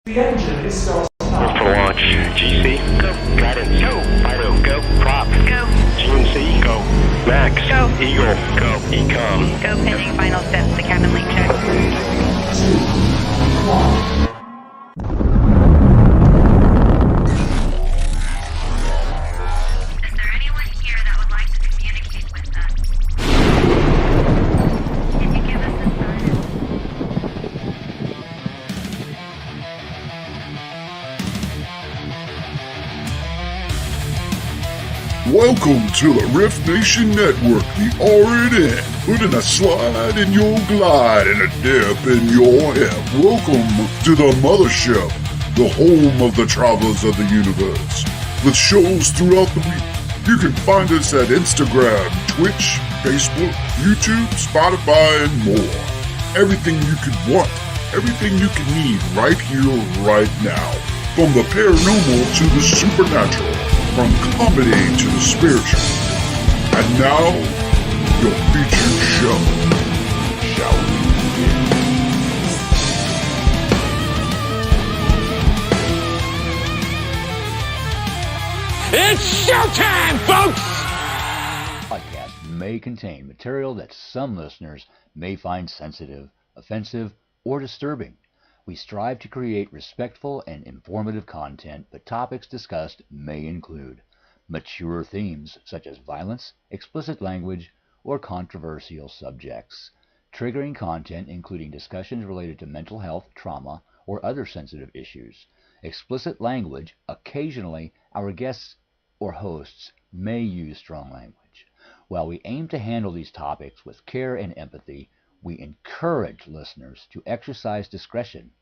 The engine is starting up. For launch. GC, go. Guidance, go. Fido, go. Prop, go. GNC, go. Max, go. Eagle, go. Ecom, go. Pending final steps to cabin link check. 3, 2, 1. Is there anyone here that would like to communicate with us? Can you give us a sign? Welcome to the Rift Nation Network, the RNN, putting a slide in your glide and a dip in your hip. Welcome to the mothership, the home of the travelers of the universe. With shows throughout the week, you can find us at Instagram, Twitch, Facebook, YouTube, Spotify, and more. Everything you could want, everything you can need right here, right now. From the paranormal to the supernatural. From comedy to the spiritual. And now, your featured show. Shall we begin? It's showtime, folks! Podcast may contain material that some listeners may find sensitive, offensive, or disturbing. We strive to create respectful and informative content, but topics discussed may include mature themes such as violence, explicit language, or controversial subjects, triggering content including discussions related to mental health, trauma, or other sensitive issues, explicit language. Occasionally, our guests or hosts may use strong language. While we aim to handle these topics with care and empathy, we encourage listeners to exercise discretion.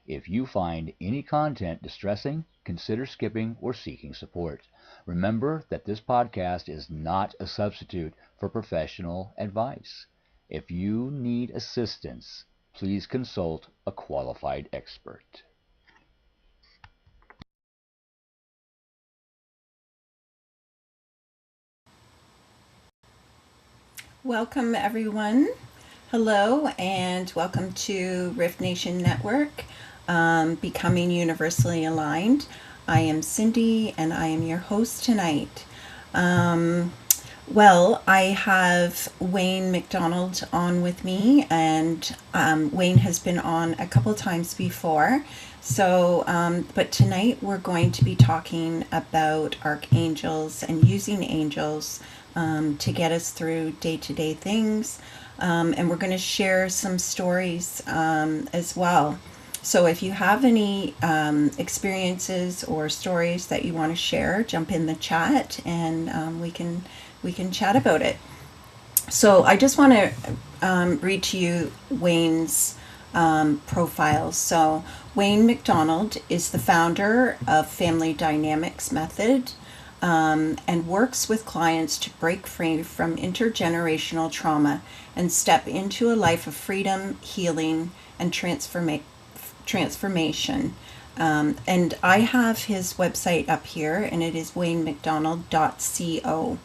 If you find any content distressing, consider skipping or seeking support. Remember that this podcast is not a substitute for professional advice. If you need assistance, please consult a qualified expert. Welcome, everyone. Hello, and welcome to Rift Nation Network, Becoming Universally Aligned. I am Cindy, and I am your host tonight. Well, I have Wayne McDonald on with me, and Wayne has been on a couple times before. So, but tonight we're going to be talking about archangels and using angels to get us through day-to-day things. And we're going to share some stories as well. So if you have any experiences or stories that you want to share, jump in the chat and we can chat about it. So I just want to read to you Wayne's profile. So Wayne McDonald is the founder of Family Dynamics Method. And works with clients to break free from intergenerational trauma and step into a life of freedom, healing, and transformation. And I have his website up here, and it is waynemcdonald.co.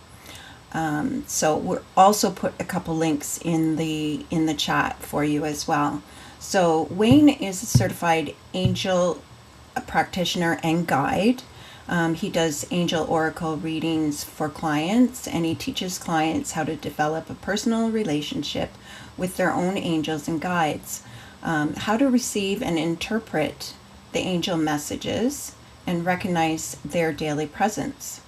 So we'll also put a couple links in the chat for you as well. So Wayne is a certified angel practitioner and guide. He does angel oracle readings for clients, and he teaches clients how to develop a personal relationship with their own angels and guides, how to receive and interpret the angel messages and recognize their daily presence.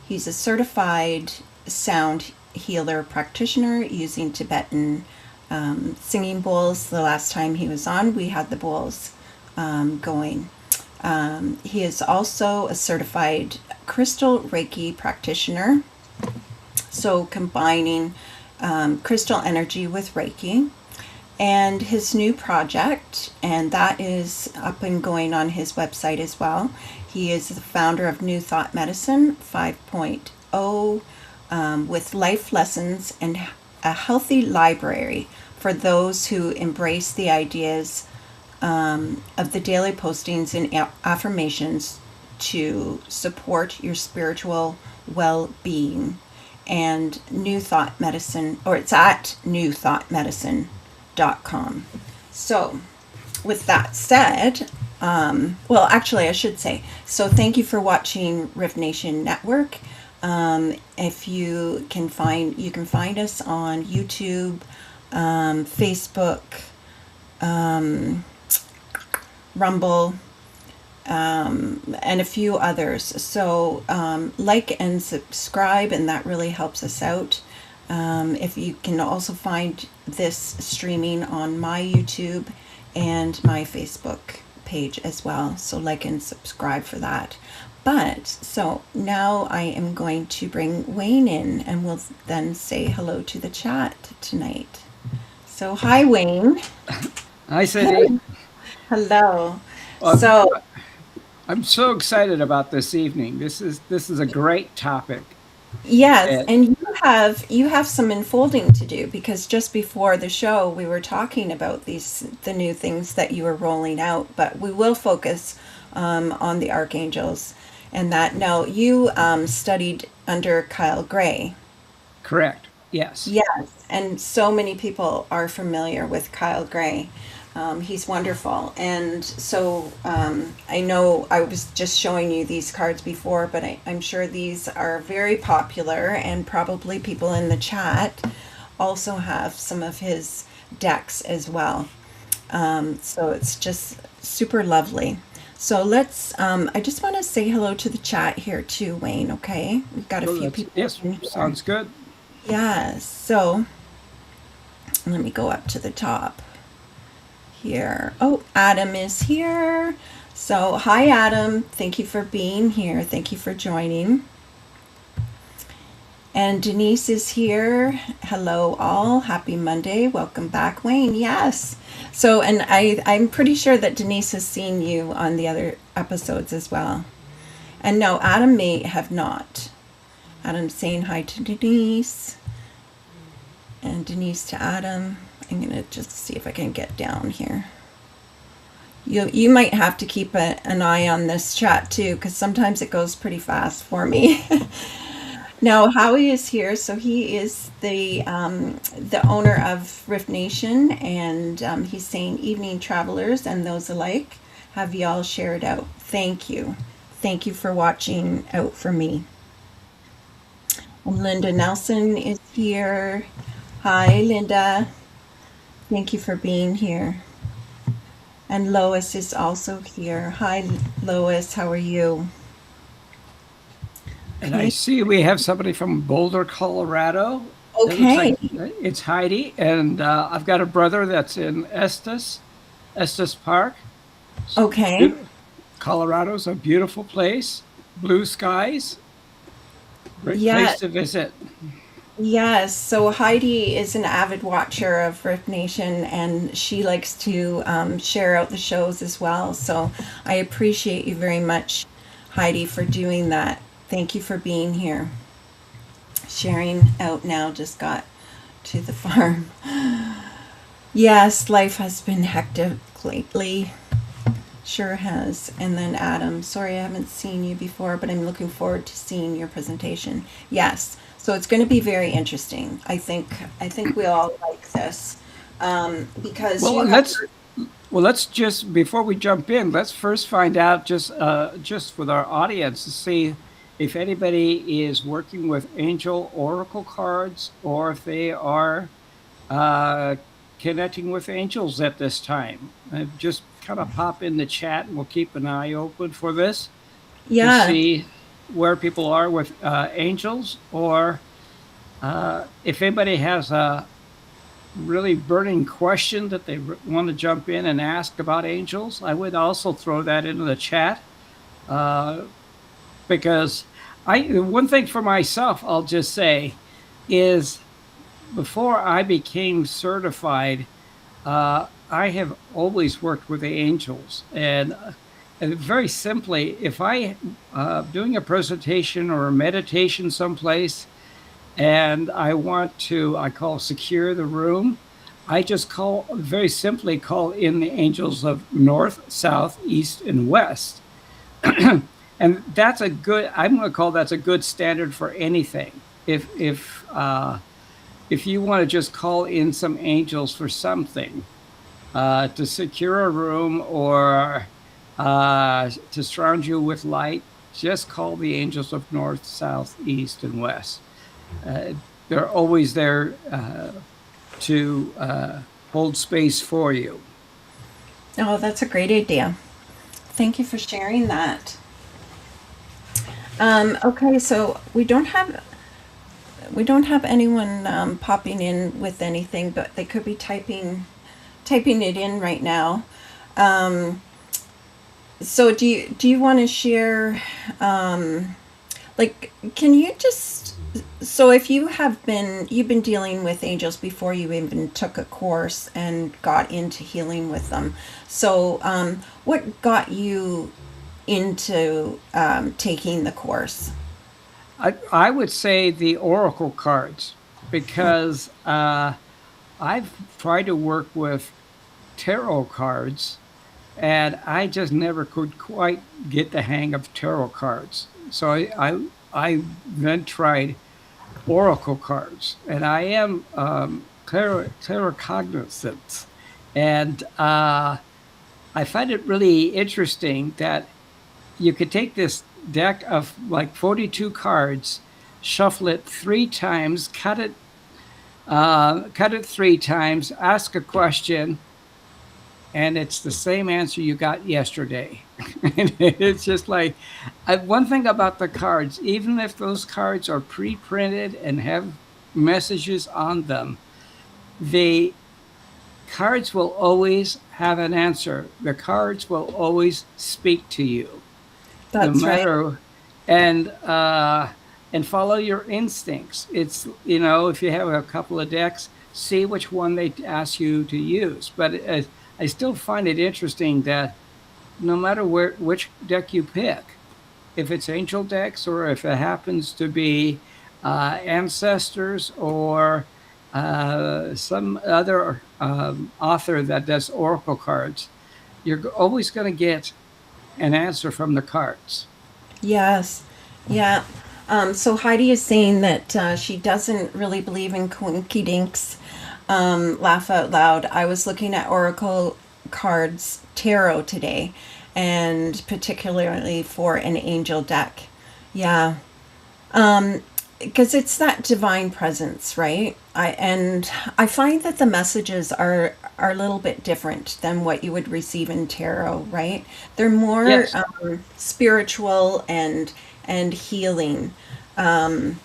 He's a certified sound healer practitioner using Tibetan singing bowls. The last time he was on, we had the bowls going. He is also a certified crystal Reiki practitioner, so combining crystal energy with Reiki. And his new project, and that is up and going on his website as well. He is the founder of New Thought Medicine 5.0 with life lessons and a healthy library for those who embrace the ideas of the daily postings and affirmations to support your spiritual well-being. And New Thought Medicine, or it's at newthoughtmedicine.com. So with that said, Well, actually, I should say. So, thank you for watching Rift Nation Network. If you can find us on YouTube, Facebook, Rumble, and a few others. So, like and subscribe, and that really helps us out. If you can also find this streaming on my YouTube and my Facebook page as well. So like and subscribe for that. But so now I am going to bring Wayne in, and we'll then say hello to the chat tonight. So hi, Wayne. Hi, Cindy. Hello. Well, So I'm so excited about this evening. This is a great topic. yes, And and you have some unfolding to do, because just before the show we were talking about the new things that you were rolling out, but we will focus on the Archangels and that. Now you studied under Kyle Gray. correct. Yes. Yes, and so many people are familiar with Kyle Gray. He's wonderful. And so I know I was just showing you these cards before, but I'm sure these are very popular, and probably people in the chat also have some of his decks as well. So it's just super lovely. So let's, I just want to say hello to the chat here too, Wayne, okay? We've got a Well, few that's- people yes, in here. sounds good. Yes, so let me go up to the top here. Oh, Adam is here. So, hi, Adam. Thank you for being here. Thank you for joining. And Denise is here. Hello, all. Happy Monday. Welcome back, Wayne. Yes. So, and I'm pretty sure that Denise has seen you on the other episodes as well. And no, Adam may have not. Adam's saying hi to Denise. And Denise to Adam. I'm going to just see if I can get down here. You might have to keep an eye on this chat too, because sometimes it goes pretty fast for me. Now, Howie is here. So he is the owner of Rift Nation. And he's saying, evening travelers and those alike. Have y'all shared out? Thank you. Thank you for watching out for me. And Linda Nelson is here. Hi, Linda. Thank you for being here. And Lois is also here. Hi, Lois. How are you? And I see we have somebody from Boulder, Colorado. It looks Okay. like it's Heidi, and I've got a brother that's in Estes Park. Okay. Colorado's a beautiful place, blue skies, great Yeah. place to visit. Yes. So Heidi is an avid watcher of Rift Nation, and she likes to share out the shows as well. So I appreciate you very much, Heidi, for doing that. Thank you for being here. Sharing out now, just got to the farm. Yes, life has been hectic lately. Sure has. And then Adam, sorry I haven't seen you before, but I'm looking forward to seeing your presentation. Yes. So it's going to be very interesting. I think we all like this because Well, you have, let's just before we jump in, let's first find out just with our audience to see if anybody is working with angel oracle cards or if they are connecting with angels at this time. Just kind of pop in the chat, and we'll keep an eye open for this to yeah. see where people are with angels, or if anybody has a really burning question that they want to jump in and ask about angels. I would also throw that into the chat because one thing for myself, I'll just say, is before I became certified, I have always worked with the angels. And very simply, if I doing a presentation or a meditation someplace, and I want to, I call secure the room, I just very simply call in the angels of north, south, east, and west. And that's I'm going to call that's a good standard for anything. If you want to just call in some angels for something, to secure a room or to surround you with light, just call the angels of north, south, east, and west. They're always there to hold space for you. Oh, that's a great idea. Thank you for sharing that. Okay, so we don't have anyone popping in with anything, but they could be typing it in right now. So do you want to share, like, can you just, so if you've been dealing with angels before you even took a course and got into healing with them. So what got you into taking the course? I would say the oracle cards, because I've tried to work with tarot cards, and I just never could quite get the hang of tarot cards. So I then tried oracle cards, and I am claircognizant, and I find it really interesting that you could take this deck of like 42 cards, shuffle it 3 times, cut it 3 times, ask a question, and it's the same answer you got yesterday. And it's just like, one thing about the cards, even if those cards are pre-printed and have messages on them, the cards will always have an answer. The cards will always speak to you. That's no matter, right. And follow your instincts. It's, if you have a couple of decks, see which one they ask you to use. But I still find it interesting that no matter which deck you pick, if it's angel decks or if it happens to be ancestors or some other author that does oracle cards, you're always going to get an answer from the cards. Yes. Yeah. So Heidi is saying that she doesn't really believe in coinky dinks. Laugh out loud. I was looking at oracle cards tarot today, and particularly for an angel deck. Yeah. Because it's that divine presence, right? I find that the messages are a little bit different than what you would receive in tarot, right? They're more Yes. spiritual and healing. And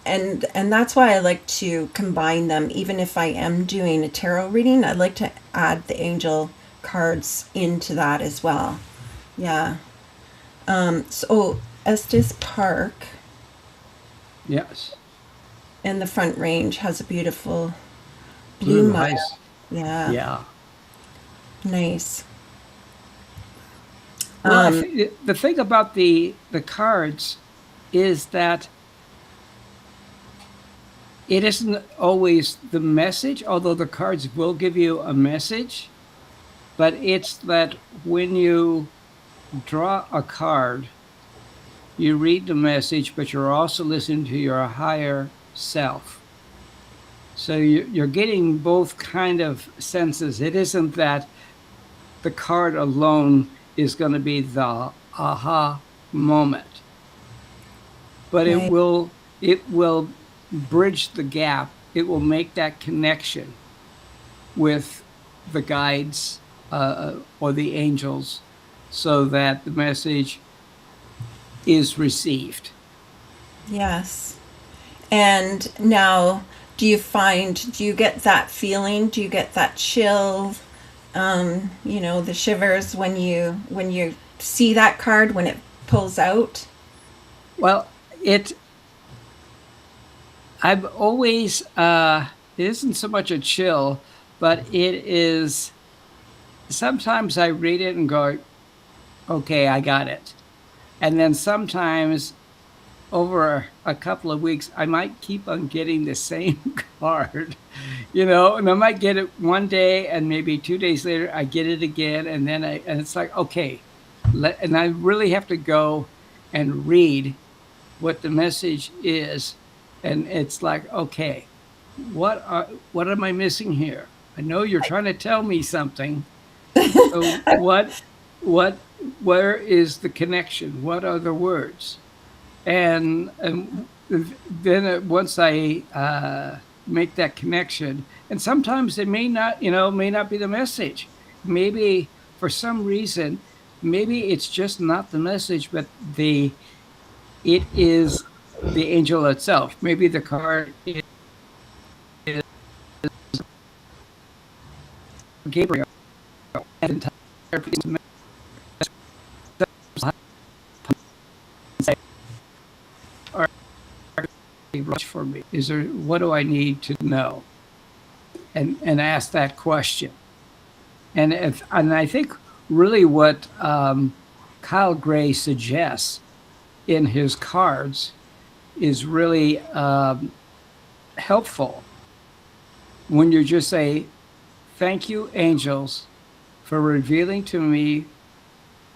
that's why I like to combine them. Even if I am doing a tarot reading, I like to add the angel cards into that as well. Yeah. So Estes Park Yes. in the Front Range has a beautiful blue mile. Nice. Yeah. Yeah. Nice. Well, the thing about the cards is that it isn't always the message, although the cards will give you a message, but it's that when you draw a card, you read the message, but you're also listening to your higher self. So you're getting both kind of senses. It isn't that the card alone is going to be the aha moment, but Right. it will bridge the gap. It will make that connection with the guides or the angels, so that the message is received. Yes. And now, do you get that feeling? Do you get that chill? The shivers when you see that card when it pulls out? Well, I've always, it isn't so much a chill, but it is, sometimes I read it and go, okay, I got it. And then sometimes over a couple of weeks, I might keep on getting the same card, and I might get it one day and maybe 2 days later, I get it again. And then and it's like, okay, and I really have to go and read what the message is. And it's like, okay, what am I missing here? I know you're trying to tell me something. So where is the connection? What are the words? And then once I make that connection, and sometimes it may not, may not be the message. Maybe for some reason, maybe it's just not the message, but it is the angel itself. Maybe the card is Gabriel. And for me, is there? What do I need to know? And ask that question. And I think really what Kyle Gray suggests in his cards is really helpful when you just say, "Thank you, angels, for revealing to me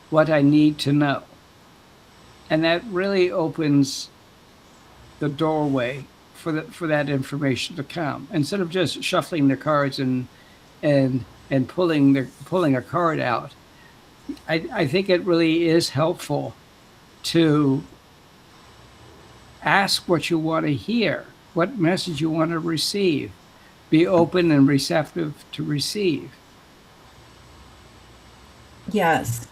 what I need to know," and that really opens the doorway for that information to come, instead of just shuffling the cards and pulling a card out. I think it really is helpful to ask what you want to hear, what message you want to receive. Be open and receptive to receive. Yes,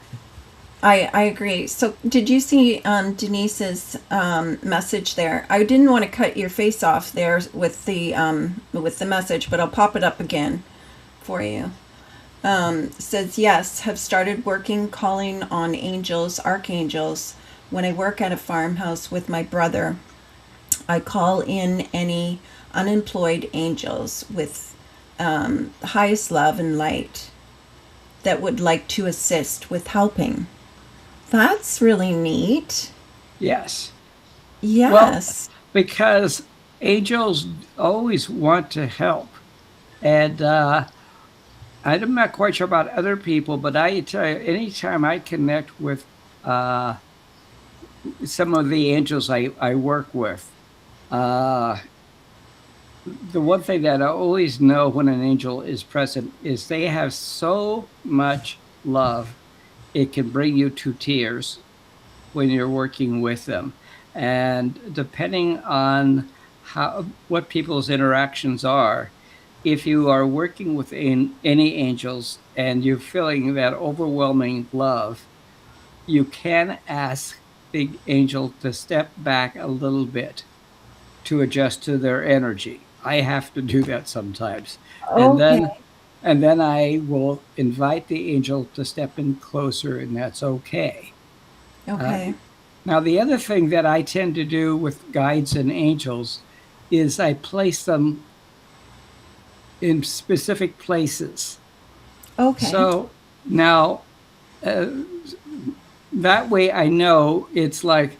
I agree. So did you see Denise's message there? I didn't want to cut your face off there with the message, but I'll pop it up again for you. Says, yes, have started working calling on angels, archangels. When I work at a farmhouse with my brother, I call in any unemployed angels with highest love and light that would like to assist with helping. That's really neat. Yes. Yes. Well, because angels always want to help. And I'm not quite sure about other people, but I tell you, anytime I connect with some of the angels I work with, the one thing that I always know when an angel is present is they have so much love, it can bring you to tears when you're working with them. And depending on what people's interactions are, if you are working with any angels and you're feeling that overwhelming love, you can ask the angel to step back a little bit to adjust to their energy. I have to do that sometimes. Okay. And then I will invite the angel to step in closer, and that's okay. Okay. Now, the other thing that I tend to do with guides and angels is I place them in specific places. Okay. So now, that way I know it's like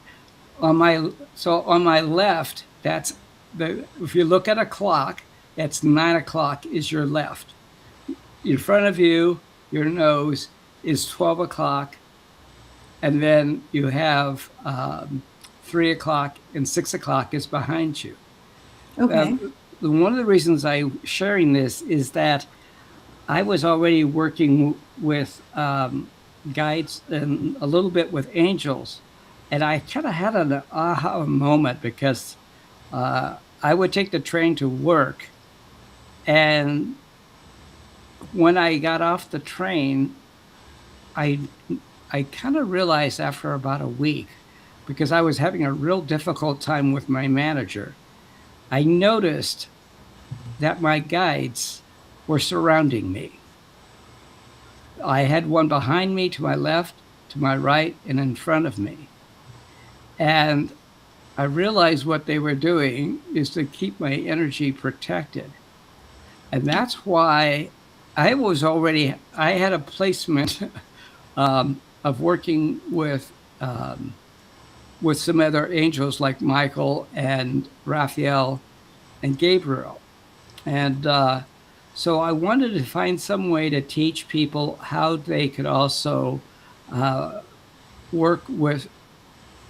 on my left, if you look at a clock, that's 9 o'clock is your left. In front of you, your nose is 12 o'clock. And then you have 3 o'clock and 6 o'clock is behind you. Okay. One of the reasons I'm sharing this is that I was already working with guides and a little bit with angels. And I kind of had an aha moment because I would take the train to work. And when I got off the train, I kind of realized after about a week, because I was having a real difficult time with my manager, I noticed that my guides were surrounding me. I had one behind me, to my left, to my right, and in front of me. And I realized what they were doing is to keep my energy protected. And that's why I had a placement of working with some other angels like Michael and Raphael and Gabriel. And so I wanted to find some way to teach people how they could also work with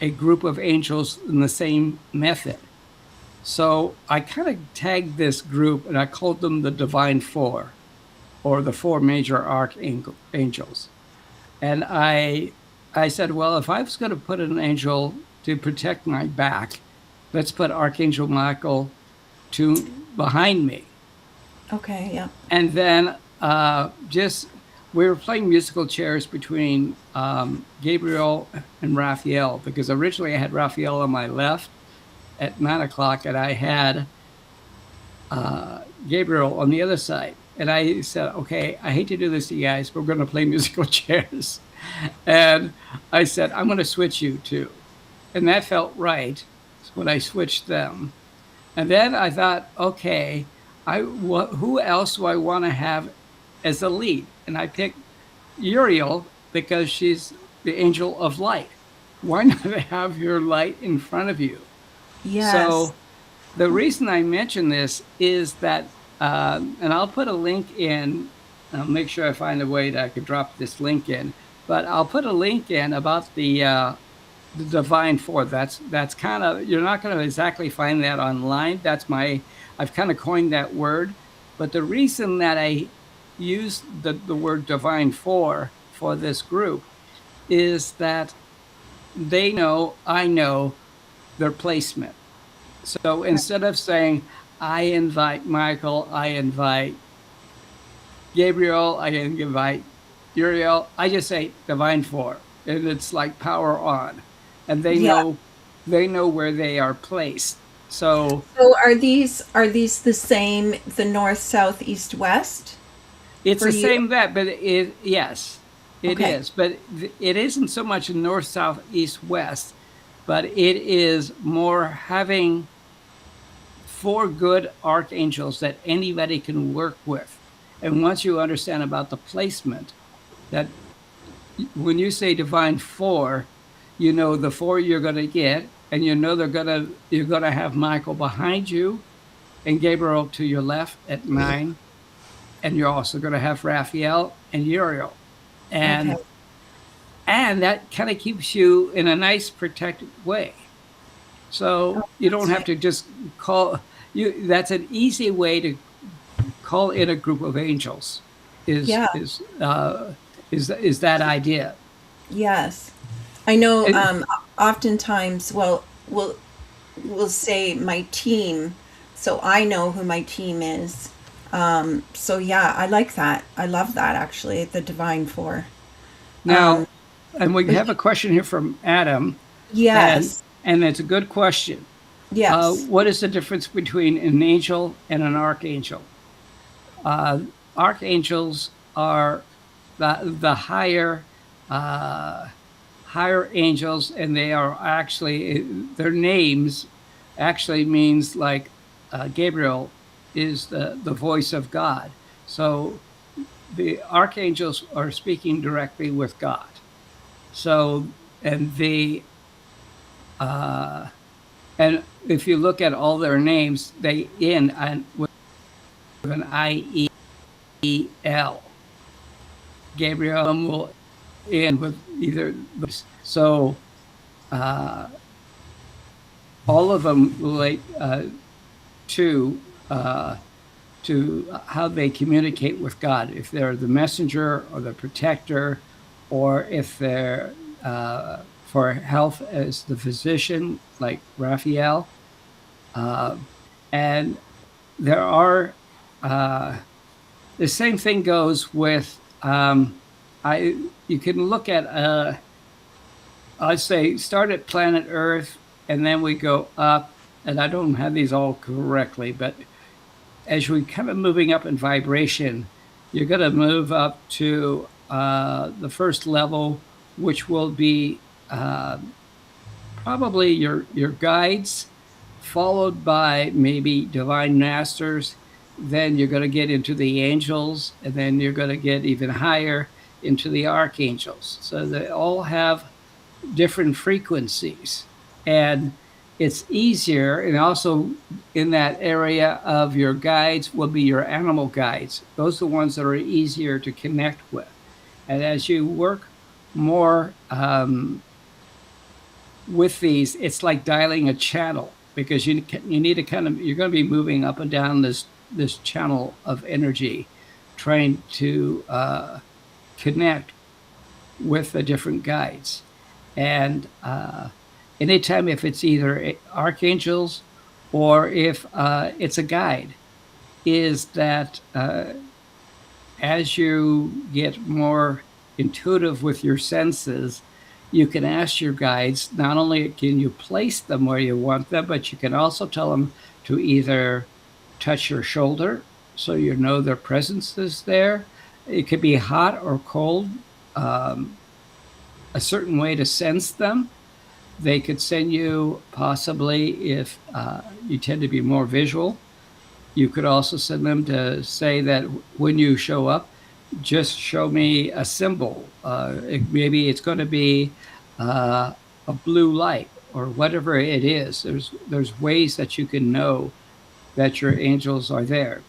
a group of angels in the same method. So I kind of tagged this group and I called them the Divine Four, or the four major archangels. And I said, well, if I was going to put an angel to protect my back, let's put Archangel Michael to behind me. Okay, yeah. And then just we were playing musical chairs between Gabriel and Raphael, because originally I had Raphael on my left at 9 o'clock, and I had Gabriel on the other side. And I said, okay, I hate to do this to you guys, but we're going to play musical chairs. And I said, I'm going to switch you two. And that felt right when I switched them. And then I thought, okay, who else do I want to have as a lead? And I picked Uriel because she's the angel of light. Why not have your light in front of you? Yes. So the reason I mention this is that, and I'll put a link in, I'll make sure I find a way that I could drop this link in, but I'll put a link in about the Divine Four. That's kind of, you're not going to exactly find that online. I've kind of coined that word. But the reason that I use the word Divine Four for this group is that they know, I know their placement. So instead of saying, I invite Michael, I invite Gabriel, I invite Uriel, I just say Divine Four. And it's like power on. And they know where they are placed. So are these the same, the north, south, east, west? it's the you? same that, but yes, it Okay. is. But it isn't so much north, south, east, west, but it is more having 4 good archangels that anybody can work with. And once you understand about the placement, that when you say Divine Four, you know the 4 you're going to get, and you know you're gonna have Michael behind you, and Gabriel to your left at 9, and you're also going to have Raphael and Uriel, and Okay. and that kind of keeps you in a nice protected way. So you don't have to just call you. That's an easy way to call in a group of angels. Yeah. Is that idea? Yes. I know And- oftentimes, well, we'll say my team, so I know who my team is. So yeah, I like that. I love that actually, the Divine Four. Now, and we have a question here from Adam. Yes. And it's a good question. Yes. What is the difference between an angel and an archangel? Archangels are the higher angels, and they are actually, their names actually means like Gabriel is the voice of God. So the archangels are speaking directly with God. So, and and if you look at all their names, they end with an I-E-L. Gabriel will end with either. So all of them relate to how they communicate with God. If they're the messenger or the protector, or if they're for health as the physician, like Raphael. And there are the same thing goes with you can look at I say start at planet Earth, and then we go up, and I don't have these all correctly, but as we kind of moving up in vibration, you're going to move up to the first level, which will be probably your guides, followed by maybe divine masters. Then you're going to get into the angels, and then you're going to get even higher into the archangels. So they all have different frequencies, and it's easier. And also in that area of your guides will be your animal guides. Those are the ones that are easier to connect with. And as you work more with these, it's like dialing a channel, because you need to kind of, you're going to be moving up and down this channel of energy, trying to connect with the different guides. And anytime if it's either archangels or if it's a guide, is that as you get more intuitive with your senses, you can ask your guides, not only can you place them where you want them, but you can also tell them to either touch your shoulder so you know their presence is there. It could be hot or cold, a certain way to sense them. They could send you, possibly, if you tend to be more visual, you could also send them to say that when you show up, just show me a symbol. Maybe it's going to be a blue light or whatever it is. There's ways that you can know that your angels are there.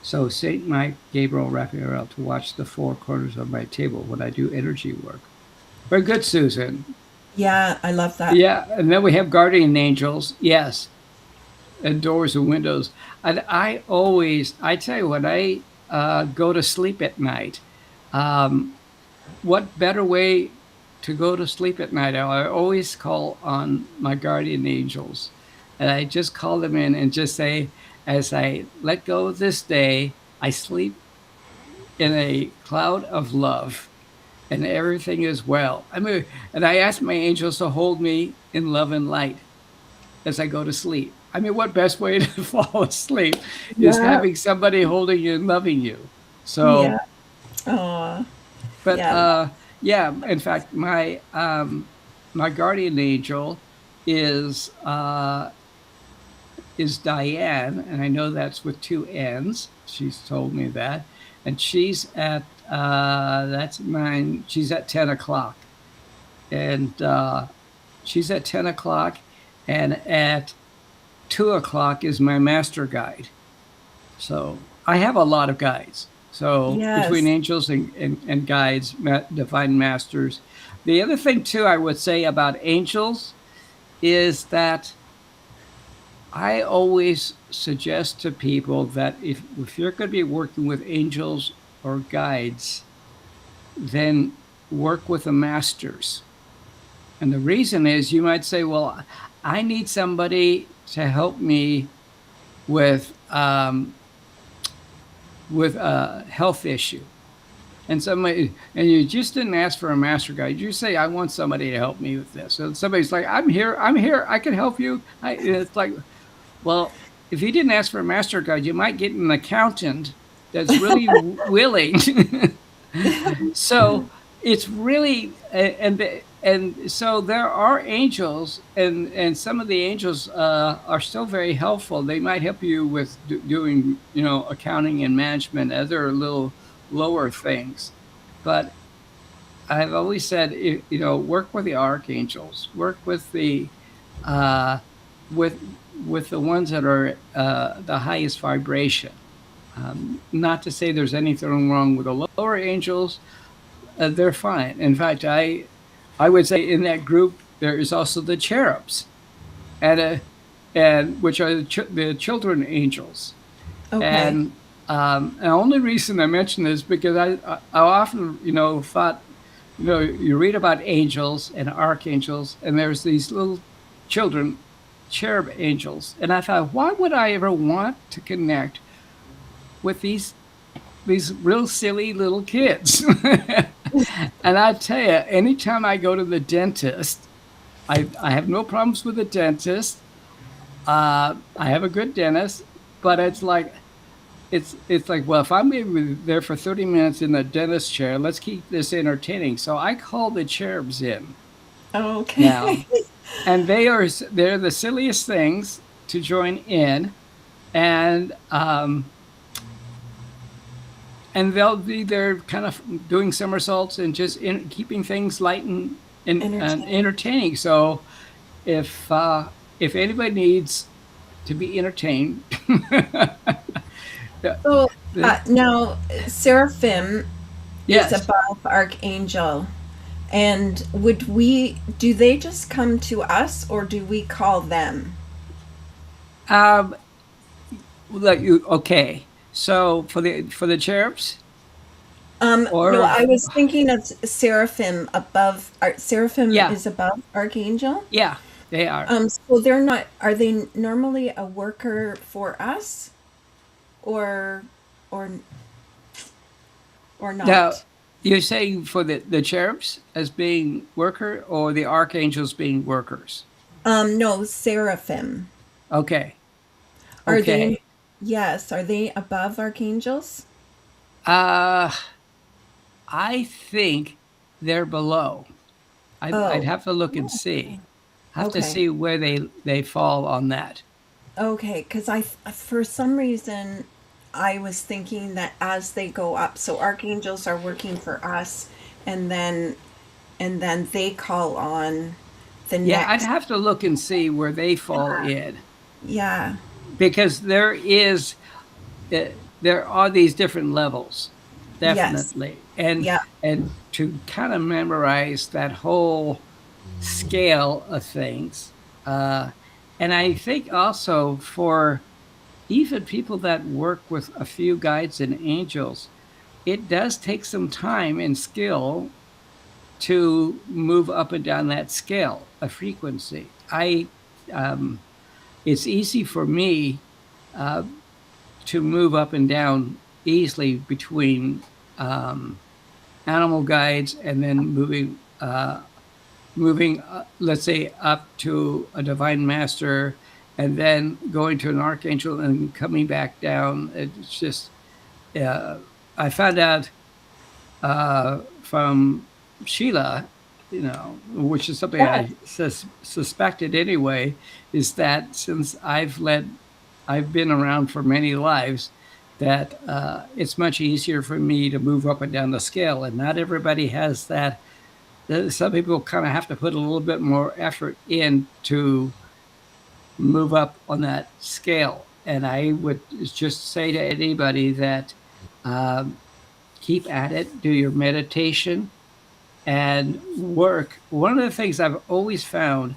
So Saint Mike, Gabriel, Raphael to watch the four corners of my table when I do energy work. Very good, Susan. Yeah, I love that. Yeah, and then we have guardian angels. Yes, and doors and windows. And I tell you, when I go to sleep at night, what better way to go to sleep at night? I always call on my guardian angels, and I just call them in and just say, as I let go of this day, I sleep in a cloud of love, and everything is well. And I ask my angels to hold me in love and light as I go to sleep. I mean, what best way to fall asleep is having somebody holding you and loving you. So, Yeah. Aw. but Yeah. in fact, my guardian angel is Diane, and I know that's with two N's. She's told me that, and she's at that's mine. She's at 10 o'clock, and she's at 10 o'clock, and at 2 o'clock is my master guide. So I have a lot of guides. So Yes. between angels and guides, divine masters. The other thing too, I would say about angels is that I always suggest to people that if you're going to be working with angels or guides, then work with the masters. And the reason is, you might say, well, I need somebody to help me with a health issue. And you just didn't ask for a master guide. You say, I want somebody to help me with this. And somebody's like, I'm here, I can help you. It's like, well, if you didn't ask for a master guide, you might get an accountant that's really willing. So it's really, and so there are angels, and some of the angels are still very helpful. They might help you with doing, accounting and management, other little lower things. But I've always said, work with the archangels, work with the with the ones that are the highest vibration. Not to say there's anything wrong with the lower angels. They're fine. In fact, I would say in that group there is also the cherubs, and which are the children angels. Okay. And the only reason I mention this because I often thought you read about angels and archangels, and there's these little children, cherub angels, and I thought, why would I ever want to connect with these real silly little kids? And I tell you, anytime I go to the dentist, I have no problems with the dentist. I have a good dentist, but it's like, well, if I'm there for 30 minutes in the dentist chair, let's keep this entertaining. So I call the cherubs in. Okay. Now, and they're the silliest things to join in, and they'll be there kind of doing somersaults and just keeping things light and entertaining. So if anybody needs to be entertained. So now Seraphim Yes. is above Archangel. And do they just come to us, or do we call them? Okay. So for the cherubs, Or No, I was thinking of seraphim above. Seraphim yeah, is above archangel. yeah, they are. So they're not. Are they normally a worker for us, or, or, or Now, not? you're saying for the cherubs as being worker or the archangels being workers? No, seraphim. Okay, Are they? okay. Yes. Are they above archangels? Uh, I think they're below. I'd Oh. have to look and see. Have to Okay. see where they fall on that. Okay. Because for some reason, I was thinking that as they go up, so archangels are working for us, and then they call on the Yeah, I'd next. have to look and see where they fall in Yeah. because uh, there are these different levels, Yes. definitely, Yeah. and to kind of memorize that whole scale of things, uh, and I think also for even people that work with a few guides and angels, it does take some time and skill to move up and down that scale of frequency. Um, it's easy for me uh, to move up and down easily between um, animal guides and then moving, let's say, up to a divine master, and then going to an archangel and coming back down. It's just uh, I found out from Sheila, which is something Yes. I suspected anyway, is that since I've been around for many lives, that it's much easier for me to move up and down the scale, and not everybody has that. Some people kind of have to put a little bit more effort in to move up on that scale. And I would just say to anybody that um, keep at it, do your meditation, and work. One of the things I've always found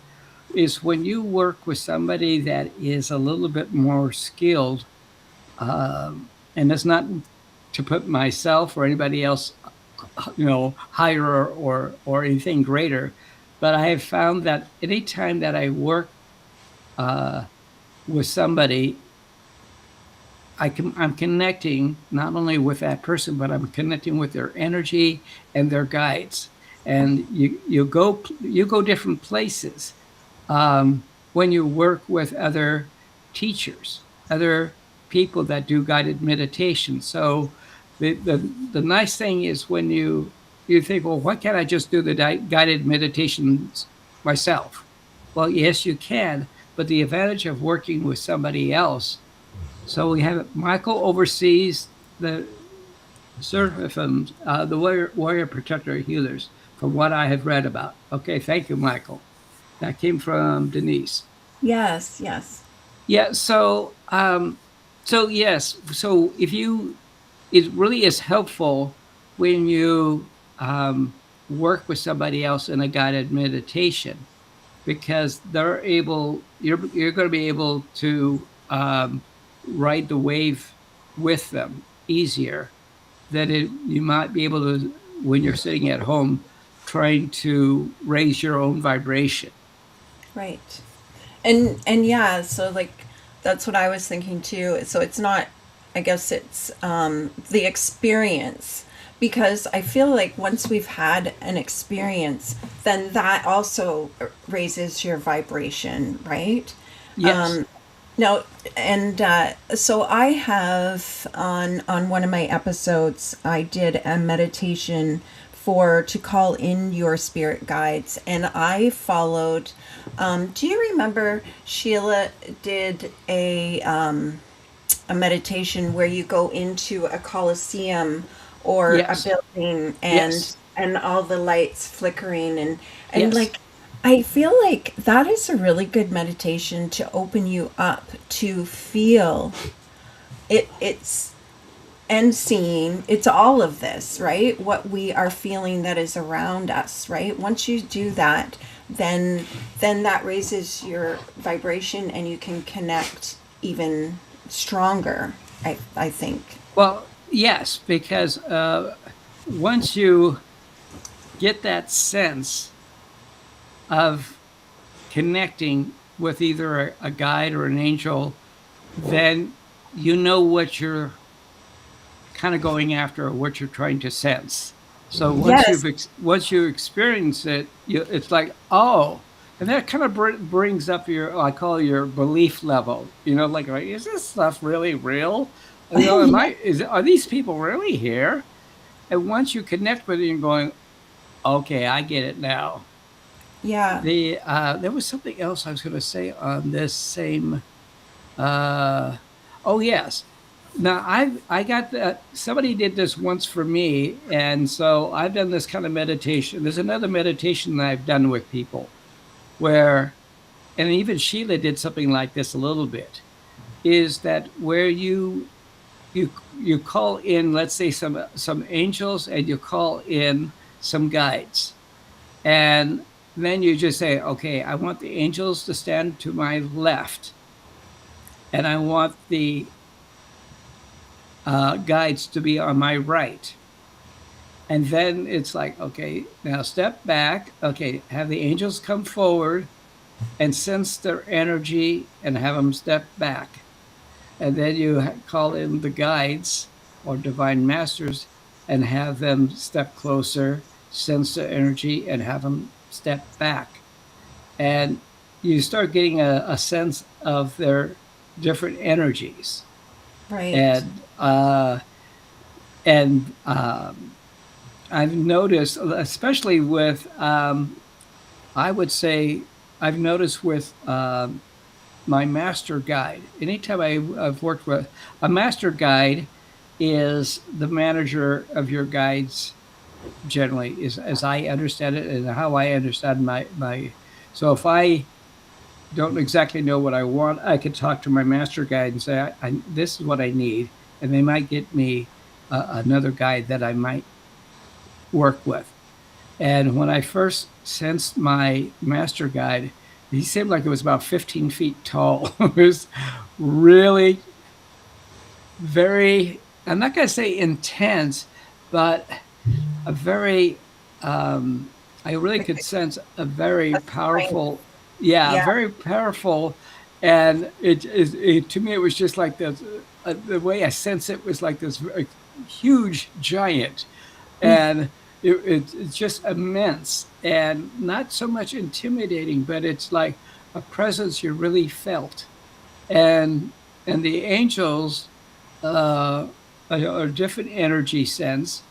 is when you work with somebody that is a little bit more skilled, and it's not to put myself or anybody else, higher or anything greater, but I have found that anytime that I work uh, with somebody, I'm connecting not only with that person, but I'm connecting with their energy and their guides. And you go different places when you work with other teachers, other people that do guided meditation. So the nice thing is when you think, well, why can't I just do the guided meditations myself? Well, yes, you can, but the advantage of working with somebody else. So we have Michael oversees the seraphims, the warrior protector healers, from what I have read about. Okay, thank you, Michael. That came from Denise. Yes. Yes. Yeah. So yes. So it really is helpful when you work with somebody else in a guided meditation because you're going to be able to ride the wave with them easier than you might be able to when you're sitting at home trying to raise your own vibration. Right. And yeah, so like that's what I was thinking too. So it's not, I guess it's the experience, because I feel like once we've had an experience, then that also raises your vibration, right? Yes. No, and so I have on one of my episodes, I did a meditation for to call in your spirit guides, and I followed. Do you remember Sheila did a meditation where you go into a coliseum or a Yes. building Yes. and all the lights flickering and Yes. like I feel like that is a really good meditation to open you up to feel it's and seeing it's all of this, right? What we are feeling that is around us, right? Once you do that, then that raises your vibration and you can connect even stronger, I think. Well, yes, because once you get that sense of connecting with either a guide or an angel, then you know what you're kind of going after or what you're trying to sense. So once you experience it, it's like, oh, and that kind of brings up I call your belief level. Like, is this stuff really real? Are these people really here? And once you connect with it, you're going, okay, I get it now. Yeah. There was something else I was going to say on this same. Oh yes. Now I got that. Somebody did this once for me, and so I've done this kind of meditation. There's another meditation that I've done with people, and even Sheila did something like this a little bit. Is that where you call in, let's say some angels, and you call in some guides, and then you just say, okay, I want the angels to stand to my left, and I want the guides to be on my right. And then it's like, okay, now step back. Okay, have the angels come forward and sense their energy and have them step back. And then you call in the guides or divine masters and have them step closer, sense their energy, and have them step back. And you start getting a sense of their different energies. Right. And I've noticed, especially with, I would say, I've noticed with my master guide. Anytime I've worked with a master guide, is the manager of your guides. Generally, is as I understand it and how I understand my. So if I don't exactly know what I want, I could talk to my master guide and say, this is what I need. And they might get me another guide that I might work with. And when I first sensed my master guide, he seemed like it was about 15 feet tall. It was really very, I'm not going to say intense, but a very, I really could sense a very powerful, very powerful. And it to me, it was just like this, the way I sense it was like this huge giant. And it's just immense and not so much intimidating, but it's like a presence you really felt. And the angels, a different energy sense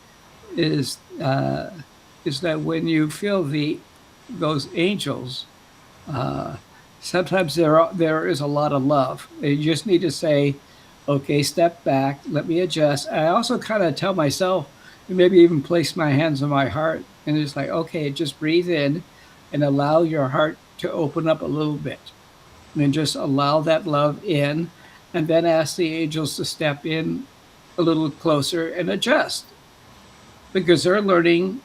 is that when you feel those angels, sometimes there is a lot of love. You just need to say, okay, step back, let me adjust. I also kind of tell myself, maybe even place my hands on my heart, and it's like, okay, just breathe in and allow your heart to open up a little bit. And then just allow that love in, and then ask the angels to step in a little closer and adjust. Because they're learning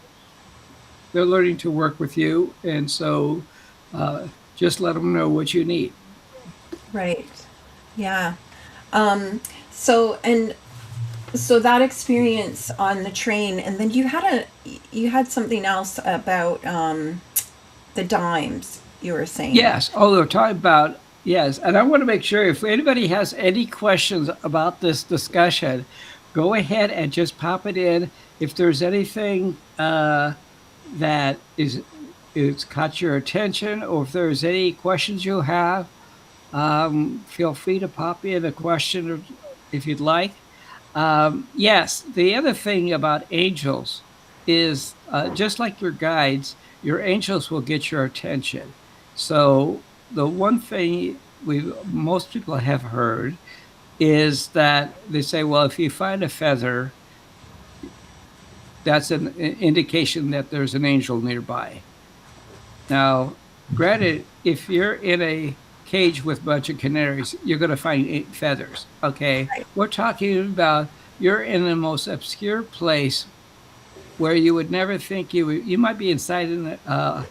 to work with you, and so just let them know what you need. Right. Yeah. So that experience on the train, and then you had something else about the dimes, you were saying. Yes. Oh, they're talking about, yes. And I want to make sure if anybody has any questions about this discussion, go ahead and just pop it in. If there's anything that it's caught your attention, or if there's any questions you have, feel free to pop in a question if you'd like. Yes, the other thing about angels is just like your guides, your angels will get your attention. So the one thing most people have heard is that they say, well, if you find a feather, that's an indication that there's an angel nearby. Now, granted, if you're in a cage with a bunch of canaries, you're going to find feathers. Okay, right. We're talking about you're in the most obscure place where you would never think you might be inside in a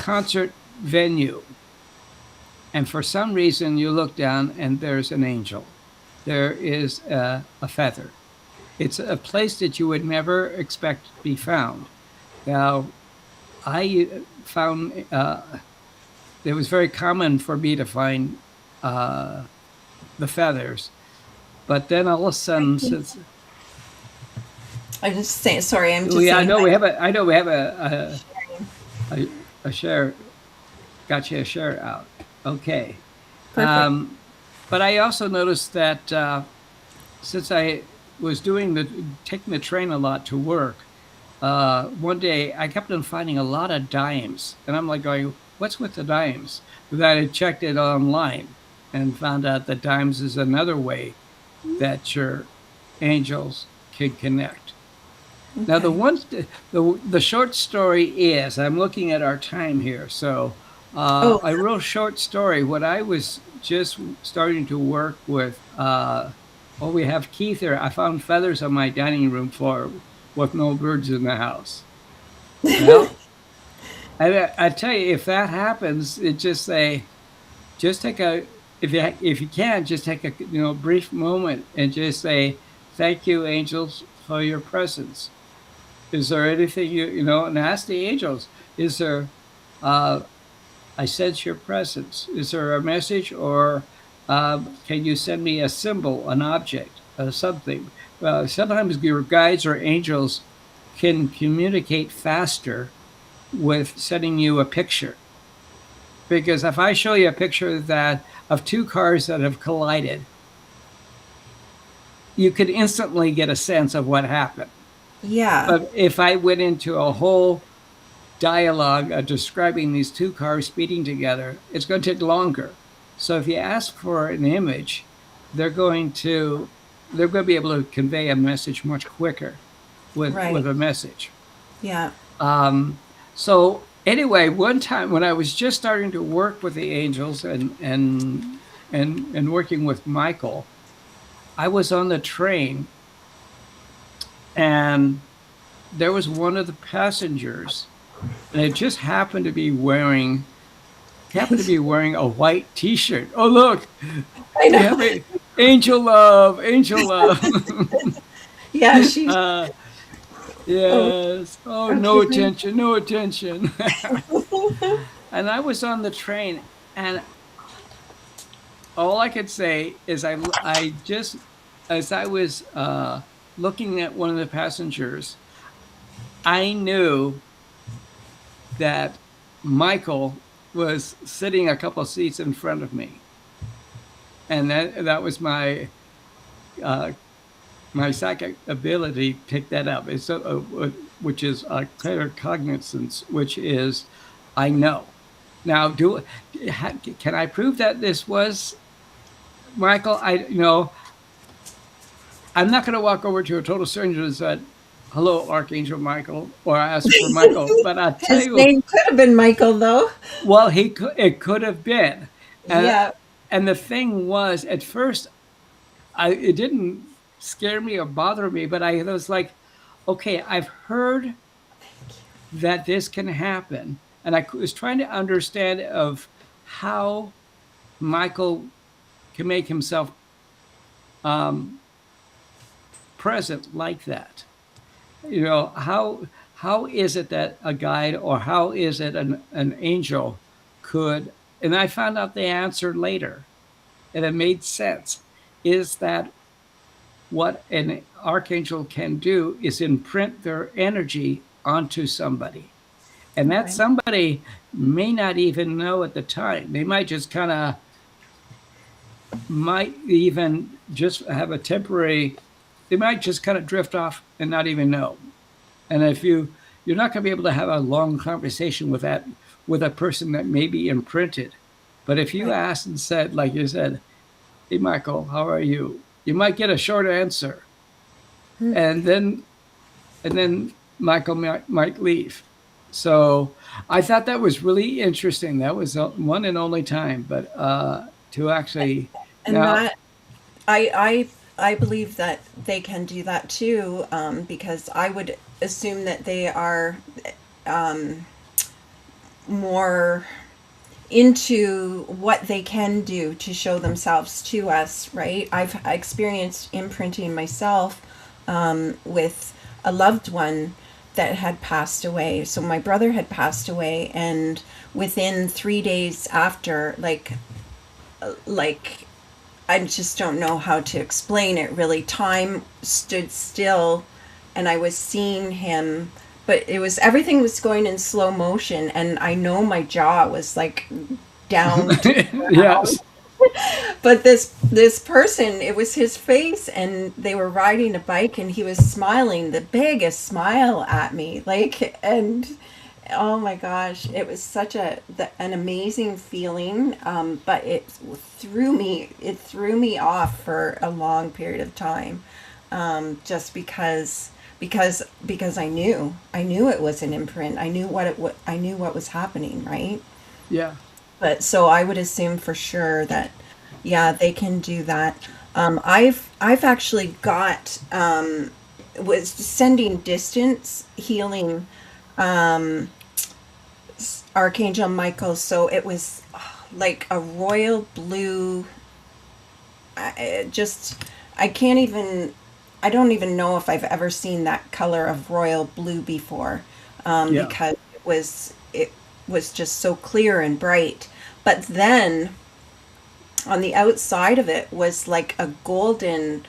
concert venue, and for some reason you look down and there's an angel. There is a feather, It's a place that you would never expect to be found. Now, I found it was very common for me to find the feathers, but then all of a sudden, since I'm just saying. Sorry, I'm just I saying. know we have a share. Got you a share out. Okay. Perfect. But I also noticed that since I was taking the train a lot to work, one day I kept on finding a lot of dimes, and I'm like going, "What's with the dimes?" But I had checked it online and found out that dimes is another way that your angels can connect. Now, the short story is, I'm looking at our time here, so a real short story. When I was just starting to work with, we have Keith here. I found feathers on my dining room floor with no birds in the house. Well, I tell you, if that happens, just take a, if you can, just take a brief moment and just say, "Thank you, angels, for your presence. Is there anything and ask the angels, is there, I sense your presence. Is there a message, or can you send me a symbol, an object, something?" Sometimes your guides or angels can communicate faster with sending you a picture. Because if I show you a picture of two cars that have collided, you could instantly get a sense of what happened. Yeah. But if I went into a whole dialogue describing these two cars speeding together, it's going to take longer. So if you ask for an image, they're going to be able to convey a message much quicker with a message. Yeah. So anyway, one time when I was just starting to work with the angels and working with Michael, I was on the train, and there was one of the passengers, and it just happened to be wearing a white T-shirt. Oh, look! I know. Angel love, angel love. Yeah, she's. Yes. Oh, no attention, no attention. And I was on the train, and all I could say is I just, as I was looking at one of the passengers, I knew that Michael was sitting a couple of seats in front of me, and that was my psychic ability to pick that up. It's which is claircognizance, which is I know. Now, can I prove that this was Michael? I'm not going to walk over to a total stranger and say, "Hello, Archangel Michael," or ask for Michael. But I tell you, his name could have been Michael, though. Well, it could have been. Yeah. And the thing was, at first, it didn't scare me or bother me, but I was like, okay, I've heard that this can happen, and I was trying to understand of how Michael can make himself present like that. How is it that a guide, or how is it an angel could, and I found out the answer later, and it made sense, is that what an archangel can do is imprint their energy onto somebody. And that somebody may not even know at the time. They might just might even just have a temporary, they might just kind of drift off and not even know. And if you're not going to be able to have a long conversation with a person that may be imprinted. But if you asked and said, like you said, "Hey, Michael, how are you?" You might get a short answer, and then Michael might leave. So I thought that was really interesting. That was one and only time, but to actually and now, that I believe that they can do that too, because I would assume that they are more into what they can do to show themselves to us, right? I've experienced imprinting myself with a loved one that had passed away. So my brother had passed away, and within 3 days after, like I just don't know how to explain it really. Time stood still, and I was seeing him, but everything was going in slow motion, and I know my jaw was like down. Yes. But this person, it was his face, and they were riding a bike, and he was smiling the biggest smile at me, and oh my gosh, it was such an amazing feeling. But it threw me off for a long period of time, just because I knew it was an imprint. I knew what was happening, right? Yeah. But so I would assume for sure that, yeah, they can do that. I've actually got was sending distance healing Archangel Michael. So it was like a royal blue. I can't even. I don't even know if I've ever seen that color of royal blue before, because it was just so clear and bright. But then on the outside of it was like a golden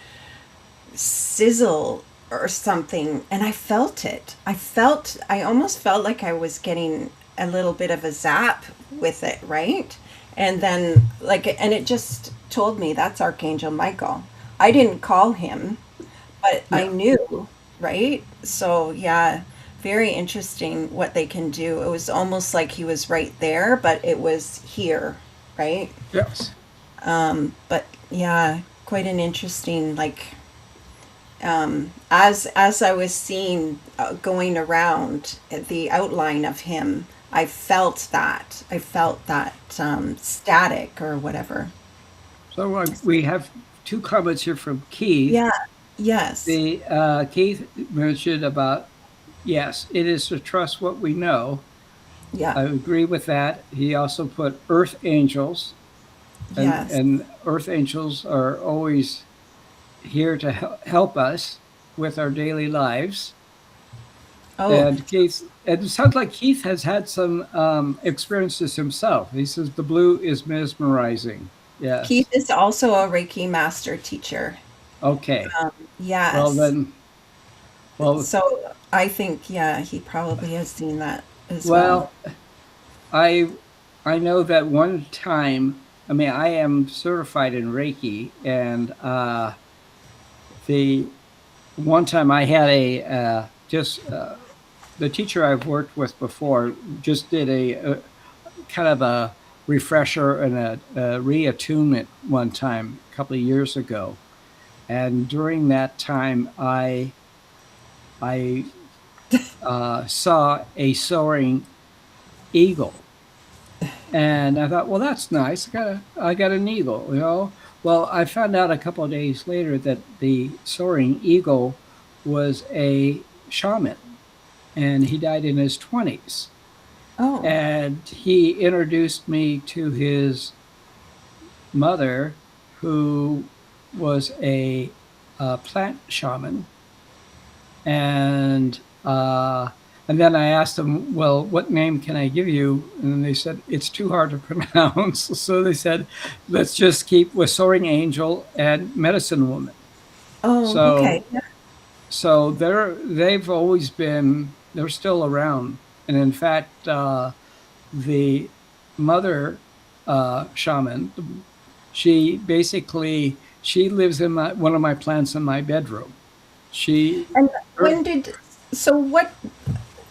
sizzle or something, and I felt it. I almost felt like I was getting a little bit of a zap with it, right? And then and it just told me that's Archangel Michael. I didn't call him, but I knew, right? So yeah, very interesting what they can do. It was almost like he was right there, but it was here, right? Yes. But yeah, quite an interesting, as I was seeing going around the outline of him, I felt that static or whatever. So we have two comments here from Keith. Yeah. Yes. Keith mentioned about, yes, it is to trust what we know. Yeah. I agree with that. He also put earth angels. Yes. And earth angels are always here to help us with our daily lives. Oh. And Keith, it sounds like Keith has had some experiences himself. He says the blue is mesmerizing. Yes. Keith is also a Reiki master teacher. Okay. Yes. Well then. Well. So I think he probably has seen that as well. Well, I know that one time. I mean, I am certified in Reiki, and the one time I had the teacher I've worked with before just did a kind of a refresher and a reattunement one time a couple of years ago, and during that time I saw a soaring eagle. And I thought, well, that's nice. I got an eagle, you know. Well, I found out a couple of days later that the soaring eagle was a shaman, and he died in his 20s. Oh. And he introduced me to his mother, who was a plant shaman, and then I asked them, well, what name can I give you? And they said, it's too hard to pronounce. So they said, let's just keep with Soaring Angel and Medicine Woman. Oh, so, okay. Yeah. So they've always been, they're still around. And in fact, the mother shaman, she lives in one of my plants in my bedroom.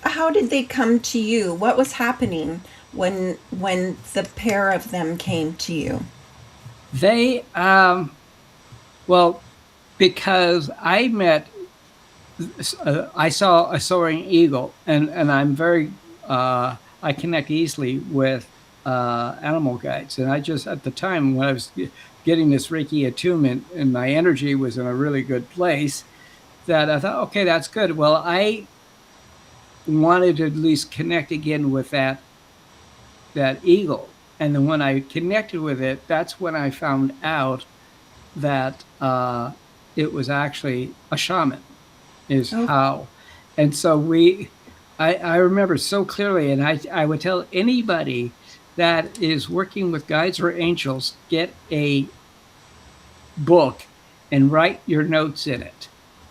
How did they come to you? What was happening when the pair of them came to you? They, because I saw a soaring eagle, and I'm very, I connect easily with animal guides. And I just, at the time when I was getting this Reiki attunement and my energy was in a really good place, that I thought, okay, that's good. Well, I wanted to at least connect again with that eagle. And then when I connected with it, that's when I found out that it was actually a shaman. is Oh. how. And so I remember so clearly, and I would tell anybody that is working with guides or angels, get a book and write your notes in it.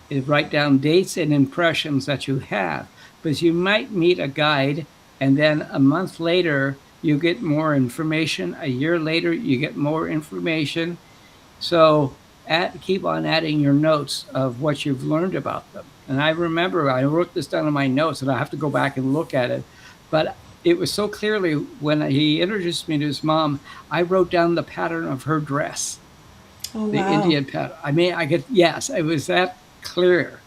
And write down dates and impressions that you have. Because you might meet a guide, and then a month later, you get more information. A year later, you get more information. So keep on adding your notes of what you've learned about them. And I remember I wrote this down in my notes, and I have to go back and look at it. But it was so clearly when he introduced me to his mom, I wrote down the pattern of her dress, Oh, the wow. Indian pattern. I mean, yes, it was that clear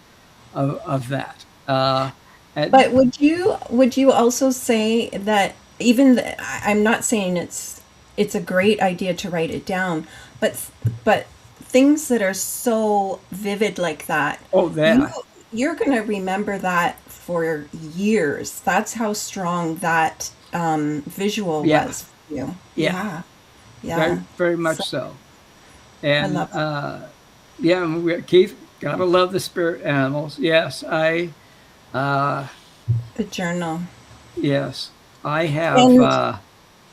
of that. But would you also say that I'm not saying it's a great idea to write it down, but things that are so vivid like that, Oh, you that. you're going to remember that for years. That's how strong that visual Yeah. was for you. Yeah. Yeah. Very, Yeah. very much So so. I And love it. yeah, Keith, gotta love the spirit animals. Yes, uh, The journal. yes, I have. And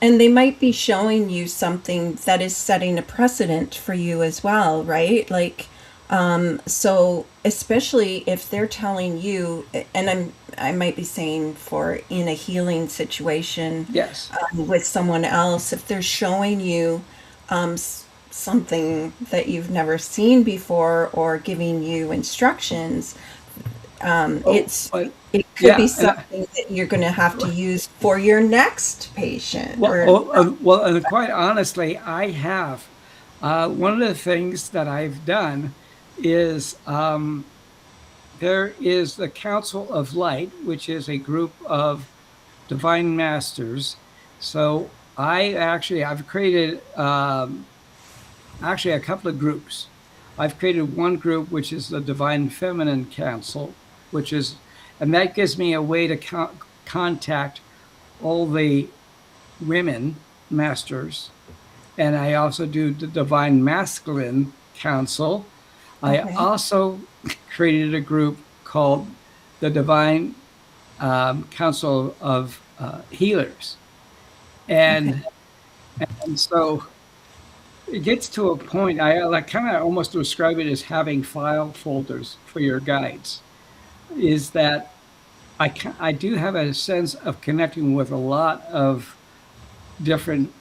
And they might be showing you something that is setting a precedent for you as well, right? Like, so especially if they're telling you, and I might be saying for in a healing situation Yes. with someone else, if they're showing you something that you've never seen before or giving you instructions, Oh, but it could yeah, be and something that you're going to have to use for your next patient well, or well, and quite honestly, I have. One of the things that I've done is there is the Council of Light, which is a group of divine masters. So I've created actually a couple of groups. I've created one group which is the Divine Feminine Council, and that gives me a way to contact all the women masters. And I also do the Divine Masculine Council. I okay. also created a group called the Divine Council of Healers. Okay. And so it gets to a point, I like kind of almost describe it as having file folders for your guides, is that I do have a sense of connecting with a lot of different